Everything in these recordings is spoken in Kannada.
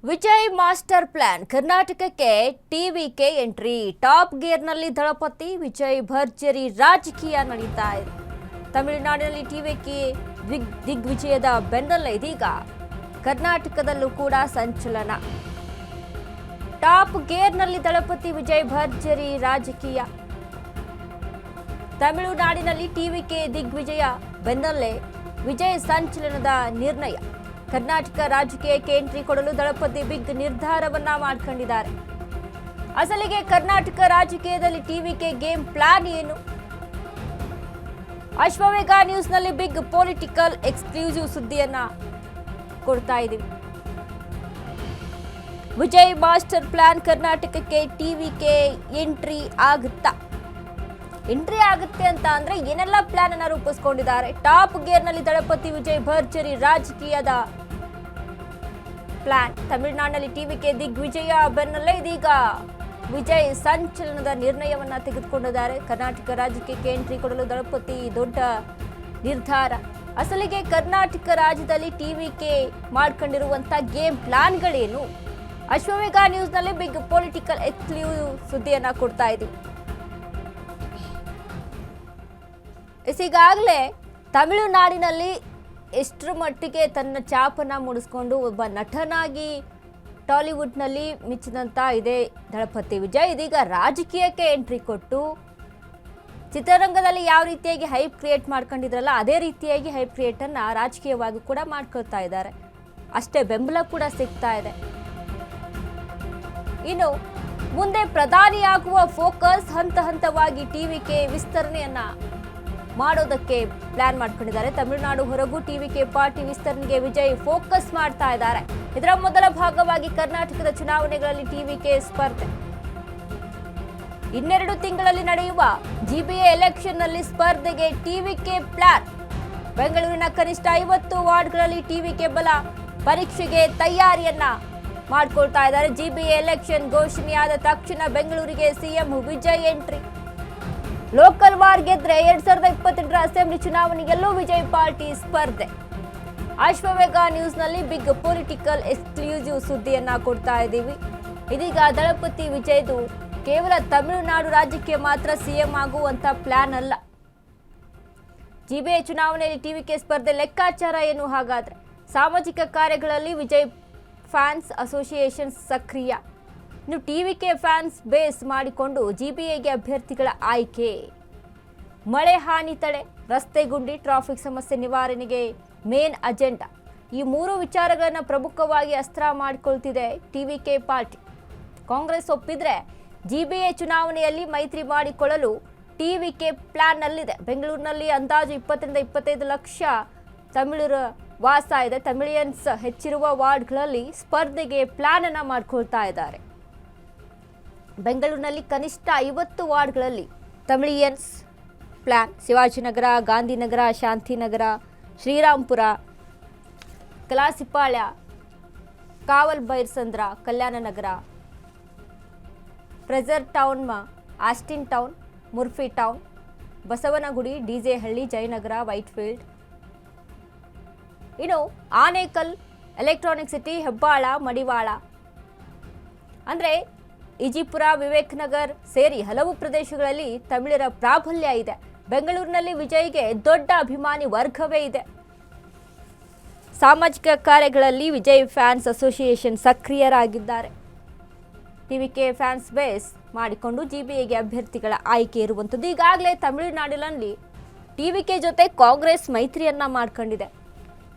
ವಿಜಯ್ ಮಾಸ್ಟರ್ ಪ್ಲಾನ್ ಕರ್ನಾಟಕಕ್ಕೆ ಟಿವಿಕೆ ಎಂಟ್ರಿ ಟಾಪ್ ಗೇರ್ನಲ್ಲಿ ದಳಪತಿ ವಿಜಯ್ ಭರ್ಜರಿ ರಾಜಕೀಯ ನಡೀತಾ ಇದೆ. ತಮಿಳುನಾಡಿನಲ್ಲಿ ಟಿವಿಕೆ ದಿಗ್ವಿಜಯದ ಬೆನ್ನಲ್ಲೇ ಇದೀಗ ಕರ್ನಾಟಕದಲ್ಲೂ ಕೂಡ ಸಂಚಲನ. ಟಾಪ್ ಗೇರ್ನಲ್ಲಿ ದಳಪತಿ ವಿಜಯ್ ಭರ್ಜರಿ ರಾಜಕೀಯ. ತಮಿಳುನಾಡಿನಲ್ಲಿ ಟಿವಿಕೆ ದಿಗ್ವಿಜಯ ಬೆನ್ನಲ್ಲೇ ವಿಜಯ್ ಸಂಚಲನದ ನಿರ್ಣಯ. ಕರ್ನಾಟಕ ರಾಜಕೀಯಕ್ಕೆ ಎಂಟ್ರಿ ಕೊಡಲು ದಳಪತಿ ಬಿಗ್ ನಿರ್ಧಾರವನ್ನ ಮಾಡಿಕೊಂಡಿದ್ದಾರೆ. ಅಸಲಿಗೆ ಕರ್ನಾಟಕ ರಾಜಕೀಯದಲ್ಲಿ ಟಿವಿಕೆ ಗೇಮ್ ಪ್ಲಾನ್ ಏನು? ಅಶ್ವವೇಗ ನ್ಯೂಸ್ನಲ್ಲಿ ಬಿಗ್ ಪೊಲಿಟಿಕಲ್ ಎಕ್ಸ್ಕ್ಲೂಸಿವ್ ಸುದ್ದಿಯನ್ನ ಕೊಡ್ತಾ ಇದ್ದೀವಿ. ವಿಜಯ್ ಮಾಸ್ಟರ್ ಪ್ಲಾನ್ ಕರ್ನಾಟಕಕ್ಕೆ ಟಿವಿಕೆ ಎಂಟ್ರಿ ಆಗುತ್ತಾ? ಎಂಟ್ರಿ ಆಗುತ್ತೆ ಅಂತ ಅಂದ್ರೆ ಏನೆಲ್ಲ ಪ್ಲಾನ್ ಅನ್ನ ರೂಪಿಸಿಕೊಂಡಿದ್ದಾರೆ? ಟಾಪ್ ಗೇರ್ನಲ್ಲಿ ದಳಪತಿ ವಿಜಯ್ ಭರ್ಜರಿ ರಾಜಕೀಯದ ಪ್ಲಾನ್. ತಮಿಳುನಾಡಿನಲ್ಲಿ ಟಿವಿಕೆ ದಿಗ್ವಿಜಯ ಬೆನ್ನಲ್ಲೇ ಇದೀಗ ವಿಜಯ್ ಸಂಚಲನದ ನಿರ್ಣಯವನ್ನ ತೆಗೆದುಕೊಂಡಿದ್ದಾರೆ. ಕರ್ನಾಟಕ ರಾಜಕೀಯಕ್ಕೆ ಎಂಟ್ರಿ ಕೊಡಲು ದಳಪತಿ ದೊಡ್ಡ ನಿರ್ಧಾರ. ಅಸಲಿಗೆ ಕರ್ನಾಟಕ ರಾಜ್ಯದಲ್ಲಿ ಟಿವಿಕೆ ಮಾಡ್ಕೊಂಡಿರುವಂತ ಗೇಮ್ ಪ್ಲಾನ್ಗಳೇನು? ಅಶ್ವವೇಗ ನ್ಯೂಸ್ನಲ್ಲಿ ಬಿಗ್ ಪೊಲಿಟಿಕಲ್ ಎಕ್ಸ್ಕ್ಲೂಸಿವ್ ಸುದ್ದಿಯನ್ನ ಕೊಡ್ತಾ ಇದ್ದೀವಿ. ಈಗಾಗಲೇ ತಮಿಳುನಾಡಿನಲ್ಲಿ ಎಷ್ಟರ ಮಟ್ಟಿಗೆ ತನ್ನ ಛಾಪನ್ನ ಮೂಡಿಸ್ಕೊಂಡು ಒಬ್ಬ ನಟನಾಗಿ ಟಾಲಿವುಡ್ನಲ್ಲಿ ಮಿಚ್ಚಿದಂತ ಇದೆ ದಳಪತಿ ವಿಜಯ್. ಇದೀಗ ರಾಜಕೀಯಕ್ಕೆ ಎಂಟ್ರಿ ಕೊಟ್ಟು ಚಿತ್ರರಂಗದಲ್ಲಿ ಯಾವ ರೀತಿಯಾಗಿ ಹೈಪ್ ಕ್ರಿಯೇಟ್ ಮಾಡ್ಕೊಂಡಿದ್ರಲ್ಲ ಅದೇ ರೀತಿಯಾಗಿ ಹೈಪ್ ಕ್ರಿಯೇಟ್ ಅನ್ನ ರಾಜಕೀಯವಾಗಿ ಕೂಡ ಮಾಡ್ಕೊಳ್ತಾ ಇದ್ದಾರೆ. ಅಷ್ಟೇ ಬೆಂಬಲ ಕೂಡ ಸಿಗ್ತಾ ಇದೆ. ಇನ್ನು ಮುಂದೆ ಪ್ರಧಾನಿಯಾಗುವ ಫೋಕಸ್ ಹಂತ ಹಂತವಾಗಿ ಟಿವಿಕೆ ವಿಸ್ತರಣೆಯನ್ನ ಮಾಡೋದಕ್ಕೆ ಪ್ಲಾನ್ ಮಾಡ್ಕೊಂಡಿದ್ದಾರೆ. ತಮಿಳುನಾಡು ಹೊರಗೂ ಟಿವಿಕೆ ಪಾರ್ಟಿ ವಿಸ್ತರಣೆಗೆ ವಿಜಯ್ ಫೋಕಸ್ ಮಾಡ್ತಾ ಇದ್ದಾರೆ. ಇದರ ಮೊದಲ ಭಾಗವಾಗಿ ಕರ್ನಾಟಕದ ಚುನಾವಣೆಗಳಲ್ಲಿ ಟಿವಿಕೆ ಸ್ಪರ್ಧೆ. 2 ತಿಂಗಳಲ್ಲಿ ನಡೆಯುವ ಜಿಬಿಎ ಎಲೆಕ್ಷನ್ನಲ್ಲಿ ಸ್ಪರ್ಧೆಗೆ ಟಿವಿಕೆ ಪ್ಲಾನ್. ಬೆಂಗಳೂರಿನ ಕನಿಷ್ಠ 50 ವಾರ್ಡ್ಗಳಲ್ಲಿ ಟಿವಿಕೆ ಬಲ ಪರೀಕ್ಷೆಗೆ ತಯಾರಿಯನ್ನ ಮಾಡ್ಕೊಳ್ತಾ ಇದ್ದಾರೆ. ಜಿಬಿಎ ಎಲೆಕ್ಷನ್ ಘೋಷಣೆಯಾದ ತಕ್ಷಣ ಬೆಂಗಳೂರಿಗೆ CM Vijay entry. Local war ಗೆದ್ರೆ 2028ರ ಅಸೆಂಬ್ಲಿ ಚುನಾವಣೆಯಲ್ಲೂ ವಿಜಯ್ ಪಾರ್ಟಿ ಸ್ಪರ್ಧೆ. ಅಶ್ವವೇಗ ನ್ಯೂಸ್ನಲ್ಲಿ ಬಿಗ್ ಪೊಲಿಟಿಕಲ್ ಎಕ್ಸ್ಕ್ಲೂಸಿವ್ ಸುದ್ದಿಯನ್ನ ಕೊಡ್ತಾ ಇದ್ದೀವಿ. ಇದೀಗ ದಳಪತಿ ವಿಜಯ್ದು ಕೇವಲ ತಮಿಳುನಾಡು ರಾಜ್ಯಕ್ಕೆ ಮಾತ್ರ ಸಿಎಂ ಆಗುವಂತ ಪ್ಲಾನ್ ಅಲ್ಲ. ಜಿಬಿಎ ಚುನಾವಣೆಯಲ್ಲಿ ಟಿವಿಕೆ ಸ್ಪರ್ಧೆ ಲೆಕ್ಕಾಚಾರ ಏನು? ಹಾಗಾದ್ರೆ ಸಾಮಾಜಿಕ ಕಾರ್ಯಗಳಲ್ಲಿ ವಿಜಯ್ ಫ್ಯಾನ್ಸ್ ಅಸೋಸಿಯೇಷನ್ ಸಕ್ರಿಯ. ಇನ್ನು ಟಿವಿಕೆ ಫ್ಯಾನ್ಸ್ ಬೇಸ್ ಮಾಡಿಕೊಂಡು ಜಿಬಿಎಗೆ ಅಭ್ಯರ್ಥಿಗಳ ಆಯ್ಕೆ. ಮಳೆ ಹಾನಿ ತಡೆ, ರಸ್ತೆ ಗುಂಡಿ, ಟ್ರಾಫಿಕ್ ಸಮಸ್ಯೆ ನಿವಾರಣೆಗೆ ಮೇನ್ ಅಜೆಂಡಾ. ಈ 3 ವಿಚಾರಗಳನ್ನು ಪ್ರಮುಖವಾಗಿ ಅಸ್ತ್ರ ಮಾಡಿಕೊಳ್ತಿದೆ ಟಿವಿಕೆ ಪಾರ್ಟಿ. ಕಾಂಗ್ರೆಸ್ ಒಪ್ಪಿದ್ರೆ ಜಿಬಿಎ ಚುನಾವಣೆಯಲ್ಲಿ ಮೈತ್ರಿ ಮಾಡಿಕೊಳ್ಳಲು ಟಿವಿಕೆ ಪ್ಲಾನ್ನಲ್ಲಿದೆ. ಬೆಂಗಳೂರಿನಲ್ಲಿ ಅಂದಾಜು 20-25 ಲಕ್ಷ ತಮಿಳರ ವಾಸ ಇದೆ. ತಮಿಳಿಯನ್ಸ್ ಹೆಚ್ಚಿರುವ ವಾರ್ಡ್ಗಳಲ್ಲಿ ಸ್ಪರ್ಧೆಗೆ ಪ್ಲಾನ್ ಅನ್ನ ಮಾಡ್ಕೊಳ್ತಾ ಇದ್ದಾರೆ. ಬೆಂಗಳೂರಿನಲ್ಲಿ ಕನಿಷ್ಠ 50 ವಾರ್ಡ್ಗಳಲ್ಲಿ Tamilians plan. Shivajinagar, Gandhinagar, Shantinagar, Srirampura, Kalasipalya, Kaval Byrasandra, Kalyana Nagar, Frazer Town, Austin Town, Murphy Town, Basavanagudi, DJ Halli, Jayanagar, Whitefield. ಇನ್ನು ಆನೇಕಲ್, ಎಲೆಕ್ಟ್ರಾನಿಕ್ ಸಿಟಿ, ಹೆಬ್ಬಾಳ, ಮಡಿವಾಳ ಅಂದ್ರೆ ಇಜಿಪುರ, ವಿವೇಕ್ ನಗರ್ ಸೇರಿ ಹಲವು ಪ್ರದೇಶಗಳಲ್ಲಿ ತಮಿಳರ ಪ್ರಾಬಲ್ಯ ಇದೆ. ಬೆಂಗಳೂರಿನಲ್ಲಿ ವಿಜಯ್ಗೆ ದೊಡ್ಡ ಅಭಿಮಾನಿ ವರ್ಗವೇ ಇದೆ. ಸಾಮಾಜಿಕ ಕಾರ್ಯಗಳಲ್ಲಿ ವಿಜಯ್ ಫ್ಯಾನ್ಸ್ ಅಸೋಸಿಯೇಷನ್ ಸಕ್ರಿಯರಾಗಿದ್ದಾರೆ. ಟಿವಿಕೆ ಫ್ಯಾನ್ಸ್ ಬೇಸ್ ಮಾಡಿಕೊಂಡು ಜಿಬಿಎಗೆ ಅಭ್ಯರ್ಥಿಗಳ ಆಯ್ಕೆ ಇರುವಂಥದ್ದು. ಈಗಾಗಲೇ ತಮಿಳುನಾಡಿನಲ್ಲಿ ಟಿವಿಕೆ ಜೊತೆ ಕಾಂಗ್ರೆಸ್ ಮೈತ್ರಿಯನ್ನ ಮಾಡ್ಕೊಂಡಿದೆ.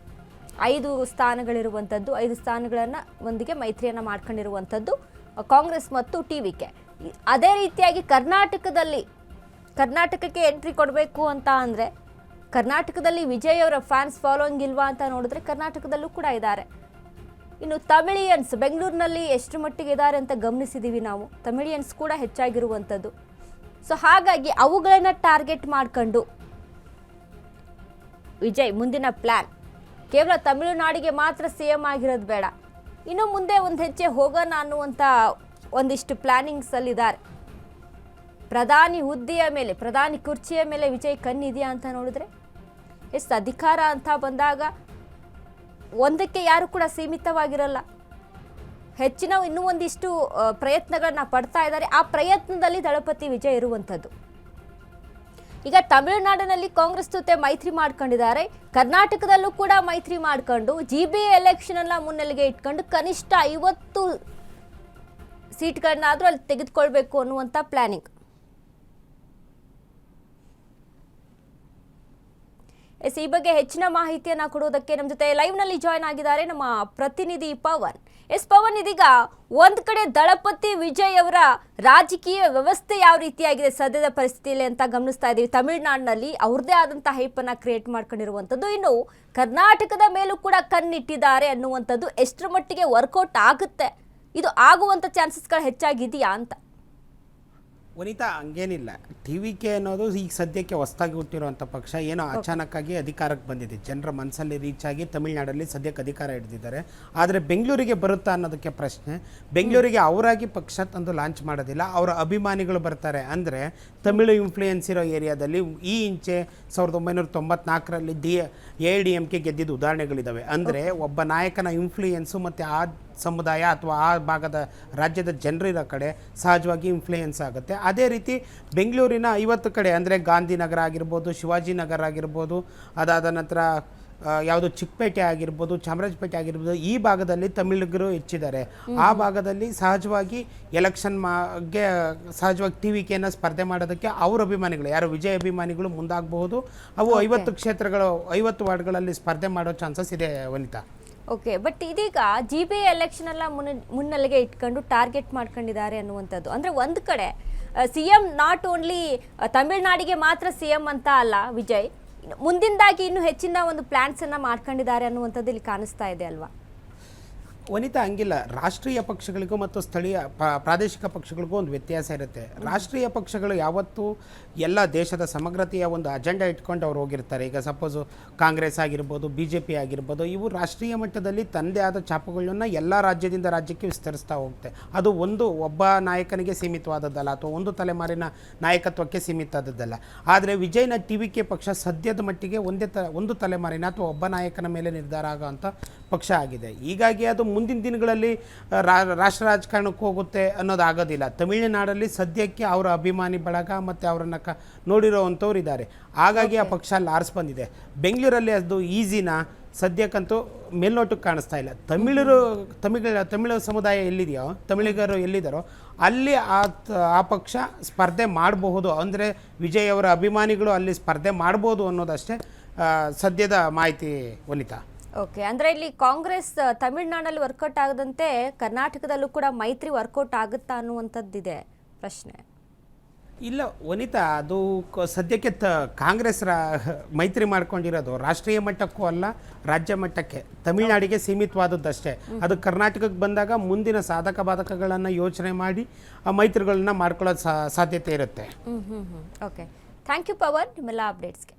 5 ಸ್ಥಾನಗಳಿರುವಂಥದ್ದು, 5 ಸ್ಥಾನಗಳನ್ನು ಒಂದಿಗೆ ಮೈತ್ರಿಯನ್ನ ಮಾಡ್ಕೊಂಡಿರುವಂಥದ್ದು ಕಾಂಗ್ರೆಸ್ ಮತ್ತು ಟಿವಿಕೆ. ಅದೇ ರೀತಿಯಾಗಿ ಕರ್ನಾಟಕಕ್ಕೆ ಎಂಟ್ರಿ ಕೊಡಬೇಕು ಅಂತ ಅಂದರೆ ಕರ್ನಾಟಕದಲ್ಲಿ ವಿಜಯ್ ಅವರ ಫ್ಯಾನ್ಸ್ ಫಾಲೋಯಿಂಗ್ ಇಲ್ವಾ ಅಂತ ನೋಡಿದ್ರೆ ಕರ್ನಾಟಕದಲ್ಲೂ ಕೂಡ ಇದ್ದಾರೆ. ಇನ್ನು ತಮಿಳಿಯನ್ಸ್ ಬೆಂಗಳೂರಿನಲ್ಲಿ ಎಷ್ಟು ಮಟ್ಟಿಗೆ ಇದ್ದಾರೆ ಅಂತ ಗಮನಿಸಿದ್ದೀವಿ ನಾವು. ತಮಿಳಿಯನ್ಸ್ ಕೂಡ ಹೆಚ್ಚಾಗಿರುವಂಥದ್ದು. ಸೊ ಹಾಗಾಗಿ ಅವುಗಳನ್ನು ಟಾರ್ಗೆಟ್ ಮಾಡ್ಕೊಂಡು ವಿಜಯ್ ಮುಂದಿನ ಪ್ಲಾನ್ ಕೇವಲ ತಮಿಳುನಾಡಿಗೆ ಮಾತ್ರ ಸಿಎಂ ಆಗಿರೋದು ಬೇಡ, ಇನ್ನು ಮುಂದೆ ಒಂದು ಹೆಜ್ಜೆ ಹೋಗೋಣ ಅನ್ನುವಂಥ ಒಂದಿಷ್ಟು ಪ್ಲಾನಿಂಗ್ಸ್ ಅಲ್ಲಿದ್ದಾರೆ. ಪ್ರಧಾನಿ ಹುದ್ದೆಯ ಮೇಲೆ, ಪ್ರಧಾನಿ ಕುರ್ಚಿಯ ಮೇಲೆ ವಿಜಯ್ ಕಣ್ಣಿದೆಯಾ ಅಂತ ನೋಡಿದ್ರೆ ಎಷ್ಟು ಅಧಿಕಾರ ಅಂತ ಬಂದಾಗ ಒಂದಕ್ಕೆ ಯಾರು ಕೂಡ ಸೀಮಿತವಾಗಿರಲ್ಲ. ಹೆಚ್ಚಿನ ಇನ್ನೂ ಒಂದಿಷ್ಟು ಪ್ರಯತ್ನಗಳನ್ನ ಪಡ್ತಾ ಇದ್ದಾರೆ. ಆ ಪ್ರಯತ್ನದಲ್ಲಿ ದಳಪತಿ ವಿಜಯ್ ಇರುವಂಥದ್ದು. ಈಗ ತಮಿಳುನಾಡಿನಲ್ಲಿ ಕಾಂಗ್ರೆಸ್ ಜೊತೆ ಮೈತ್ರಿ ಮಾಡ್ಕೊಂಡಿದ್ದಾರೆ, ಕರ್ನಾಟಕದಲ್ಲೂ ಕೂಡ ಮೈತ್ರಿ ಮಾಡ್ಕೊಂಡು GBA ಎಲೆಕ್ಷನ್ ಅನ್ನ ಮುನ್ನೆಲೆಗೆ ಇಟ್ಕೊಂಡು ಕನಿಷ್ಠ 50 ಸೀಟ್ಗಳನ್ನಾದ್ರೂ ಅಲ್ಲಿ ತೆಗೆದುಕೊಳ್ಬೇಕು ಅನ್ನುವಂಥ ಪ್ಲಾನಿಂಗ್. ಈ ಬಗ್ಗೆ ಹೆಚ್ಚಿನ ಮಾಹಿತಿಯನ್ನ ಕೊಡುವುದಕ್ಕೆ ನಮ್ಮ ಜೊತೆ ಲೈವ್ ನಲ್ಲಿ ಜಾಯ್ನ್ ಆಗಿದ್ದಾರೆ ನಮ್ಮ ಪ್ರತಿನಿಧಿ ಪವನ್. ಪವನ್, ಇದೀಗ ಒಂದ್ ಕಡೆ ದಳಪತಿ ವಿಜಯ್ ಅವರ ರಾಜಕೀಯ ವ್ಯವಸ್ಥೆ ಯಾವ ರೀತಿಯಾಗಿದೆ ಸದ್ಯದ ಪರಿಸ್ಥಿತಿಯಲ್ಲಿ ಅಂತ ಗಮನಿಸ್ತಾ ಇದೀವಿ. ತಮಿಳುನಾಡಿನಲ್ಲಿ ಅವ್ರದೇ ಆದಂತಹ ಹೈಪನ್ನ ಕ್ರಿಯೇಟ್ ಮಾಡ್ಕೊಂಡಿರುವಂಥದ್ದು, ಇನ್ನು ಕರ್ನಾಟಕದ ಮೇಲೂ ಕೂಡ ಕಣ್ಣಿಟ್ಟಿದ್ದಾರೆ ಅನ್ನುವಂಥದ್ದು ಎಷ್ಟರ ಮಟ್ಟಿಗೆ ವರ್ಕೌಟ್ ಆಗುತ್ತೆ, ಇದು ಆಗುವಂಥ ಚಾನ್ಸಸ್ಗಳು ಹೆಚ್ಚಾಗಿದೆಯಾ ಅಂತ? ವನಿತಾ, ಹಂಗೇನಿಲ್ಲ. TVK ಅನ್ನೋದು ಈಗ ಸದ್ಯಕ್ಕೆ ಹೊಸದಾಗಿ ಹುಟ್ಟಿರುವಂಥ ಪಕ್ಷ. ಏನೋ ಅಚಾನಕ್ಕಾಗಿ ಅಧಿಕಾರಕ್ಕೆ ಬಂದಿದೆ, ಜನರ ಮನಸ್ಸಲ್ಲಿ ರೀಚ್ ಆಗಿ ತಮಿಳುನಾಡಲ್ಲಿ ಸದ್ಯಕ್ಕೆ ಅಧಿಕಾರ ಹಿಡಿದಿದ್ದಾರೆ. ಆದರೆ ಬೆಂಗಳೂರಿಗೆ ಬರುತ್ತಾ ಅನ್ನೋದಕ್ಕೆ ಪ್ರಶ್ನೆ. ಬೆಂಗಳೂರಿಗೆ ಅವರಾಗಿ ಪಕ್ಷ ತಂದು ಲಾಂಚ್ ಮಾಡೋದಿಲ್ಲ, ಅವರ ಅಭಿಮಾನಿಗಳು ಬರ್ತಾರೆ. ಅಂದರೆ ತಮಿಳು ಇನ್ಫ್ಲೂಯೆನ್ಸ್ ಇರೋ ಏರಿಯಾದಲ್ಲಿ ಈ ಇಂಚೆ 1994ರಲ್ಲಿ AIDMK ಗೆದ್ದಿದ್ದು ಉದಾಹರಣೆಗಳಿದ್ದಾವೆ. ಅಂದರೆ ಒಬ್ಬ ನಾಯಕನ ಇನ್ಫ್ಲೂಯೆನ್ಸು ಮತ್ತು ಆ ಸಮುದಾಯ ಅಥವಾ ಆ ಭಾಗದ ರಾಜ್ಯದ ಜನರಿರೋ ಕಡೆ ಸಹಜವಾಗಿ ಇನ್ಫ್ಲೂಯೆನ್ಸ್ ಆಗುತ್ತೆ. ಅದೇ ರೀತಿ ಬೆಂಗಳೂರಿನ 50 ಕಡೆ ಅಂದರೆ ಗಾಂಧಿನಗರ ಆಗಿರ್ಬೋದು, ಶಿವಾಜಿನಗರ ಆಗಿರ್ಬೋದು, ಅದಾದ ನಂತರ ಯಾವುದು ಚಿಕ್ಕಪೇಟೆ ಆಗಿರ್ಬೋದು, ಚಾಮರಾಜಪೇಟೆ ಆಗಿರ್ಬೋದು, ಈ ಭಾಗದಲ್ಲಿ ತಮಿಳಿಗರು ಹೆಚ್ಚಿದ್ದಾರೆ. ಆ ಭಾಗದಲ್ಲಿ ಸಹಜವಾಗಿ ಎಲೆಕ್ಷನ್ಗೆ ಸಹಜವಾಗಿ TVKನ ಸ್ಪರ್ಧೆ ಮಾಡೋದಕ್ಕೆ ಅವ್ರ ಅಭಿಮಾನಿಗಳು, ಯಾರು ವಿಜಯ್ ಅಭಿಮಾನಿಗಳು ಮುಂದಾಗಬಹುದು. ಅವು 50 ಕ್ಷೇತ್ರಗಳು 50 ವಾರ್ಡ್ಗಳಲ್ಲಿ ಸ್ಪರ್ಧೆ ಮಾಡೋ ಚಾನ್ಸಸ್ ಇದೆ ವನಿತಾ. ಓಕೆ, ಬಟ್ ಇದೀಗ GBA ಎಲೆಕ್ಷನ್ ಎಲ್ಲ ಮುನ್ನೆಲೆಗೆ ಇಟ್ಕೊಂಡು ಟಾರ್ಗೆಟ್ ಮಾಡ್ಕೊಂಡಿದ್ದಾರೆ ಅನ್ನುವಂಥದ್ದು. ಅಂದರೆ ಒಂದು ಕಡೆ CM ನಾಟ್ ಓನ್ಲಿ ತಮಿಳುನಾಡಿಗೆ ಮಾತ್ರ CM ಅಂತ ಅಲ್ಲ ವಿಜಯ್, ಮುಂದಿಂದಾಗಿ ಇನ್ನೂ ಹೆಚ್ಚಿನ ಒಂದು ಪ್ಲಾನ್ಸ್ ಅನ್ನ ಮಾಡ್ಕೊಂಡಿದ್ದಾರೆ ಅನ್ನುವಂಥದ್ದು ಇಲ್ಲಿ ಕಾಣಿಸ್ತಾ ಇದೆ ಅಲ್ವಾ ವನಿತಾ? ಹಂಗಿಲ್ಲ. ರಾಷ್ಟ್ರೀಯ ಪಕ್ಷಗಳಿಗೂ ಮತ್ತು ಸ್ಥಳೀಯ ಪ್ರಾದೇಶಿಕ ಪಕ್ಷಗಳಿಗೂ ಒಂದು ವ್ಯತ್ಯಾಸ ಇರುತ್ತೆ. ರಾಷ್ಟ್ರೀಯ ಪಕ್ಷಗಳು ಯಾವತ್ತೂ ಎಲ್ಲ ದೇಶದ ಸಮಗ್ರತೆಯ ಒಂದು ಅಜೆಂಡಾ ಇಟ್ಕೊಂಡು ಅವ್ರು ಹೋಗಿರ್ತಾರೆ. ಈಗ ಸಪೋಸು ಕಾಂಗ್ರೆಸ್ ಆಗಿರ್ಬೋದು, BJP ಆಗಿರ್ಬೋದು, ಇವು ರಾಷ್ಟ್ರೀಯ ಮಟ್ಟದಲ್ಲಿ ತನ್ನದೇ ಆದ ಛಾಪುಗಳನ್ನು ಎಲ್ಲ ರಾಜ್ಯದಿಂದ ರಾಜ್ಯಕ್ಕೆ ವಿಸ್ತರಿಸ್ತಾ ಹೋಗುತ್ತೆ. ಅದು ಒಬ್ಬ ನಾಯಕನಿಗೆ ಸೀಮಿತವಾದದ್ದಲ್ಲ, ಅಥವಾ ಒಂದು ತಲೆಮಾರಿನ ನಾಯಕತ್ವಕ್ಕೆ ಸೀಮಿತ ಆದದ್ದಲ್ಲ. ಆದರೆ ವಿಜಯ್ನ TVK ಪಕ್ಷ ಸದ್ಯದ ಮಟ್ಟಿಗೆ ಒಂದು ತಲೆಮಾರಿನ ಅಥವಾ ಒಬ್ಬ ನಾಯಕನ ಮೇಲೆ ನಿರ್ಧಾರ ಆಗೋವಂಥ ಪಕ್ಷ ಆಗಿದೆ. ಹೀಗಾಗಿ ಅದು ಮುಂದಿನ ದಿನಗಳಲ್ಲಿ ರಾಷ್ಟ್ರ ರಾಜಕಾರಣಕ್ಕೆ ಹೋಗುತ್ತೆ ಅನ್ನೋದಾಗೋದಿಲ್ಲ. ತಮಿಳುನಾಡಲ್ಲಿ ಸದ್ಯಕ್ಕೆ ಅವರ ಅಭಿಮಾನಿ ಬಳಗ ಮತ್ತು ಅವರನ್ನು ನೋಡಿರೋವಂಥವ್ರು ಇದ್ದಾರೆ. ಹಾಗಾಗಿ ಆ ಪಕ್ಷ ಅಲ್ಲಿ ಆರಿಸಿ ಬಂದಿದೆ. ಬೆಂಗಳೂರಲ್ಲಿ ಅದು ಈಸಿನ ಸದ್ಯಕ್ಕಂತೂ ಮೇಲ್ನೋಟಕ್ಕೆ ಕಾಣಿಸ್ತಾ ಇಲ್ಲ. ತಮಿಳು ಸಮುದಾಯ ಎಲ್ಲಿದೆಯೋ, ತಮಿಳಿಗರು ಎಲ್ಲಿದ್ದಾರೋ ಅಲ್ಲಿ ಆ ಪಕ್ಷ ಸ್ಪರ್ಧೆ ಮಾಡಬಹುದು. ಅಂದರೆ ವಿಜಯ್ ಅವರ ಅಭಿಮಾನಿಗಳು ಅಲ್ಲಿ ಸ್ಪರ್ಧೆ ಮಾಡ್ಬೋದು ಅನ್ನೋದಷ್ಟೇ ಸದ್ಯದ ಮಾಹಿತಿ ವನಿತಾ. ಓಕೆ, ಅಂದರೆ ಇಲ್ಲಿ ಕಾಂಗ್ರೆಸ್ ತಮಿಳುನಾಡಲ್ಲಿ ವರ್ಕೌಟ್ ಆಗದಂತೆ ಕರ್ನಾಟಕದಲ್ಲೂ ಕೂಡ ಮೈತ್ರಿ ವರ್ಕೌಟ್ ಆಗುತ್ತಾ ಅನ್ನುವಂಥದ್ದಿದೆ ಪ್ರಶ್ನೆ. ಇಲ್ಲ ವನಿತಾ, ಅದು ಸದ್ಯಕ್ಕೆ ಕಾಂಗ್ರೆಸ್ ಮೈತ್ರಿ ಮಾಡ್ಕೊಂಡಿರೋದು ರಾಷ್ಟ್ರೀಯ ಮಟ್ಟಕ್ಕೂ ಅಲ್ಲ, ರಾಜ್ಯ ಮಟ್ಟಕ್ಕೆ ತಮಿಳುನಾಡಿಗೆ ಸೀಮಿತವಾದದ್ದಷ್ಟೇ. ಅದು ಕರ್ನಾಟಕಕ್ಕೆ ಬಂದಾಗ ಮುಂದಿನ ಸಾಧಕ ಬಾಧಕಗಳನ್ನು ಯೋಚನೆ ಮಾಡಿ ಆ ಮೈತ್ರಿಗಳನ್ನ ಮಾಡ್ಕೊಳ್ಳೋ ಸಾಧ್ಯತೆ ಇರುತ್ತೆ. ಓಕೆ, ಥ್ಯಾಂಕ್ ಯು ಪವನ್, ನಿಮ್ಮೆಲ್ಲ ಅಪ್ಡೇಟ್ಸ್ಗೆ.